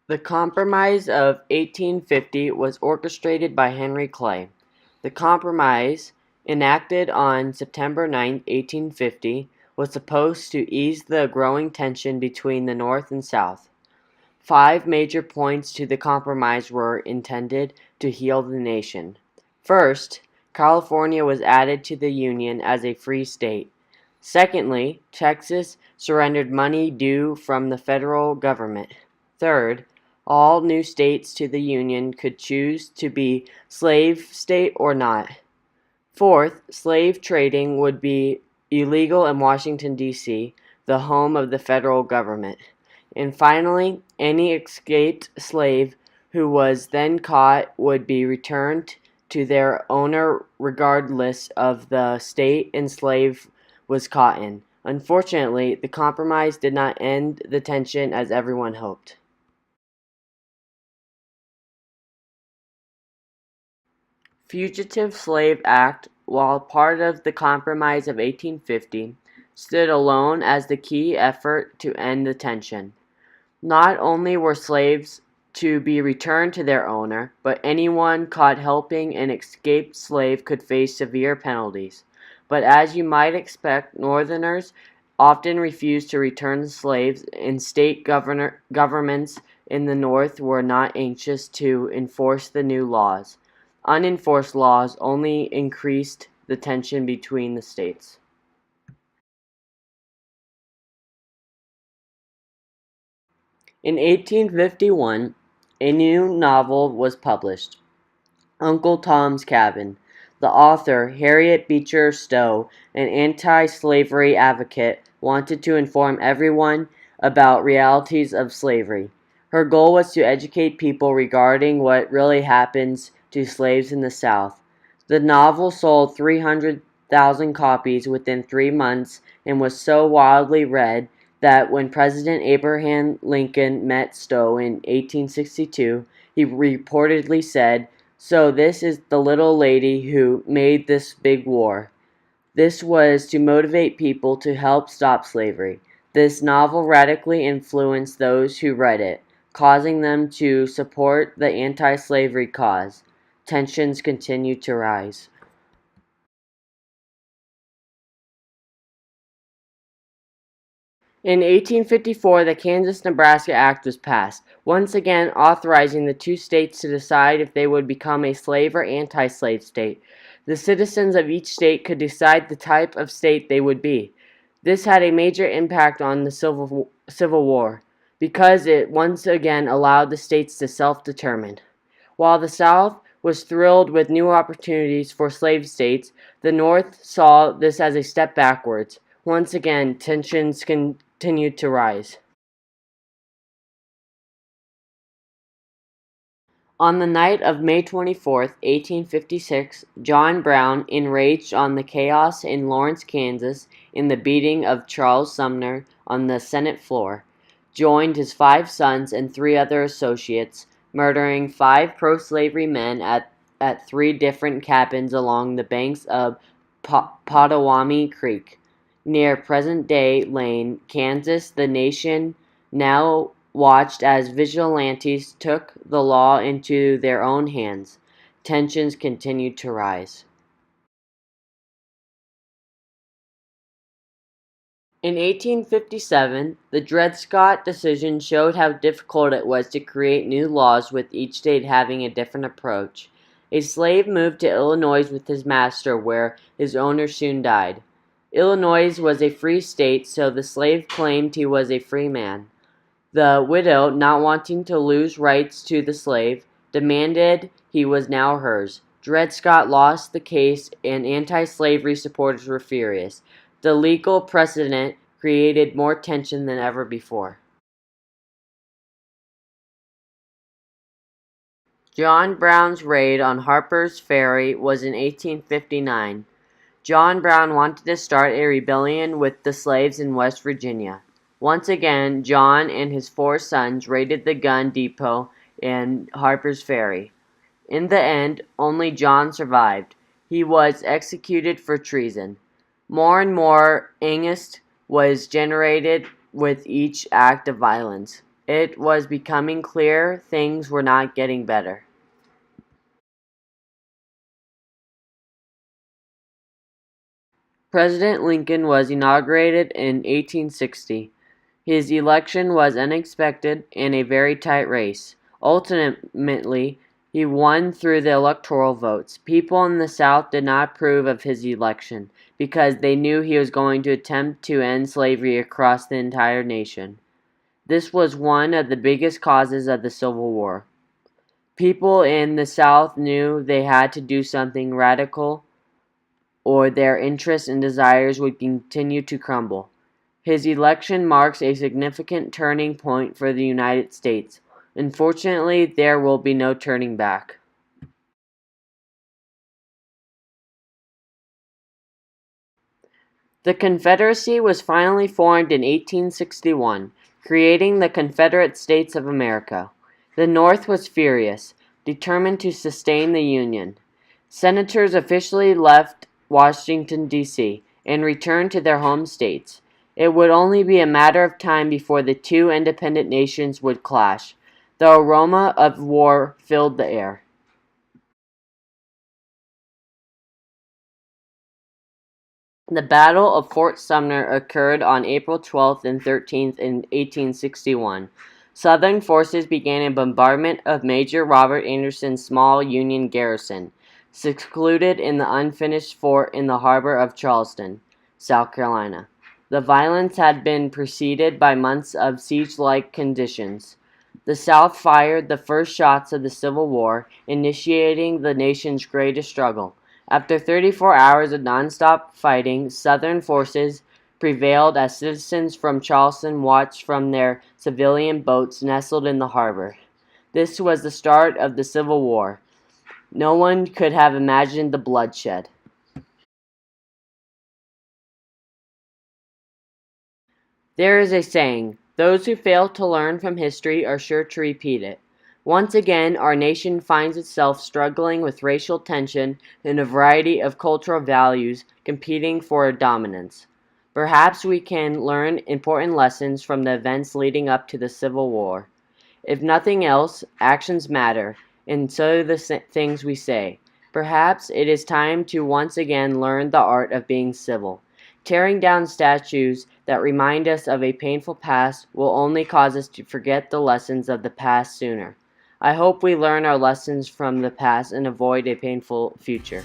The Compromise of 1850 was orchestrated by Henry Clay. The Compromise, enacted on September 9, 1850, was supposed to ease the growing tension between the North and South. 5 major points to the compromise were intended to heal the nation. First, California was added to the Union as a free state. Secondly, Texas surrendered money due from the federal government. Third, all new states to the Union could choose to be slave state or not. Fourth, slave trading would be illegal in Washington, D.C., the home of the federal government. And finally, any escaped slave who was then caught would be returned to their owner regardless of the state and slave was caught in. Unfortunately, the compromise did not end the tension as everyone hoped. Fugitive Slave Act, while part of the Compromise of 1850, stood alone as the key effort to end the tension. Not only were slaves to be returned to their owner, but anyone caught helping an escaped slave could face severe penalties. But as you might expect, Northerners often refused to return the slaves, and state governments in the North were not anxious to enforce the new laws. Unenforced laws only increased the tension between the states. In 1851, a new novel was published, Uncle Tom's Cabin. The author, Harriet Beecher Stowe, an anti-slavery advocate, wanted to inform everyone about realities of slavery. Her goal was to educate people regarding what really happens to slaves in the South. The novel sold 300,000 copies within 3 months and was so widely read that when President Abraham Lincoln met Stowe in 1862, he reportedly said, "So this is the little lady who made this big war." This was to motivate people to help stop slavery. This novel radically influenced those who read it, causing them to support the anti-slavery cause. Tensions continued to rise. In 1854, the Kansas-Nebraska Act was passed, once again authorizing the 2 states to decide if they would become a slave or anti-slave state. The citizens of each state could decide the type of state they would be. This had a major impact on the Civil War, because it once again allowed the states to self-determine. While the South was thrilled with new opportunities for slave states, the North saw this as a step backwards. Once again, tensions continued to rise. On the night of May 24, 1856, John Brown, enraged on the chaos in Lawrence, Kansas, in the beating of Charles Sumner on the Senate floor, joined his 5 sons and 3 other associates, murdering 5 pro-slavery men at 3 different cabins along the banks of Pottawattamie Creek, near present-day Lane, Kansas. The nation now watched as vigilantes took the law into their own hands. Tensions continued to rise. In 1857, the Dred Scott decision showed how difficult it was to create new laws with each state having a different approach. A slave moved to Illinois with his master, where his owner soon died. Illinois was a free state, so the slave claimed he was a free man. The widow, not wanting to lose rights to the slave, demanded he was now hers. Dred Scott lost the case, and anti-slavery supporters were furious. The legal precedent created more tension than ever before. John Brown's raid on Harper's Ferry was in 1859. John Brown wanted to start a rebellion with the slaves in West Virginia. Once again, John and his 4 sons raided the gun depot in Harper's Ferry. In the end, only John survived. He was executed for treason. More and more angst was generated with each act of violence. It was becoming clear things were not getting better. President Lincoln was inaugurated in 1860. His election was unexpected and a very tight race. Ultimately, he won through the electoral votes. People in the South did not approve of his election because they knew he was going to attempt to end slavery across the entire nation. This was one of the biggest causes of the Civil War. People in the South knew they had to do something radical or their interests and desires would continue to crumble. His election marks a significant turning point for the United States. Unfortunately, there will be no turning back. The Confederacy was finally formed in 1861, creating the Confederate States of America. The North was furious, determined to sustain the Union. Senators officially left Washington, D.C., and returned to their home states. It would only be a matter of time before the 2 independent nations would clash. The aroma of war filled the air. The Battle of Fort Sumner occurred on April 12th and 13th in 1861. Southern forces began a bombardment of Major Robert Anderson's small Union garrison, secluded in the unfinished fort in the harbor of Charleston, South Carolina. The violence had been preceded by months of siege-like conditions. The South fired the first shots of the Civil War, initiating the nation's greatest struggle. After 34 hours of nonstop fighting, Southern forces prevailed as citizens from Charleston watched from their civilian boats nestled in the harbor. This was the start of the Civil War. No one could have imagined the bloodshed. There is a saying, those who fail to learn from history are sure to repeat it. Once again, our nation finds itself struggling with racial tension and a variety of cultural values competing for dominance. Perhaps we can learn important lessons from the events leading up to the Civil War. If nothing else, actions matter, and so do the things we say. Perhaps it is time to once again learn the art of being civil. Tearing down statues that remind us of a painful past will only cause us to forget the lessons of the past sooner. I hope we learn our lessons from the past and avoid a painful future.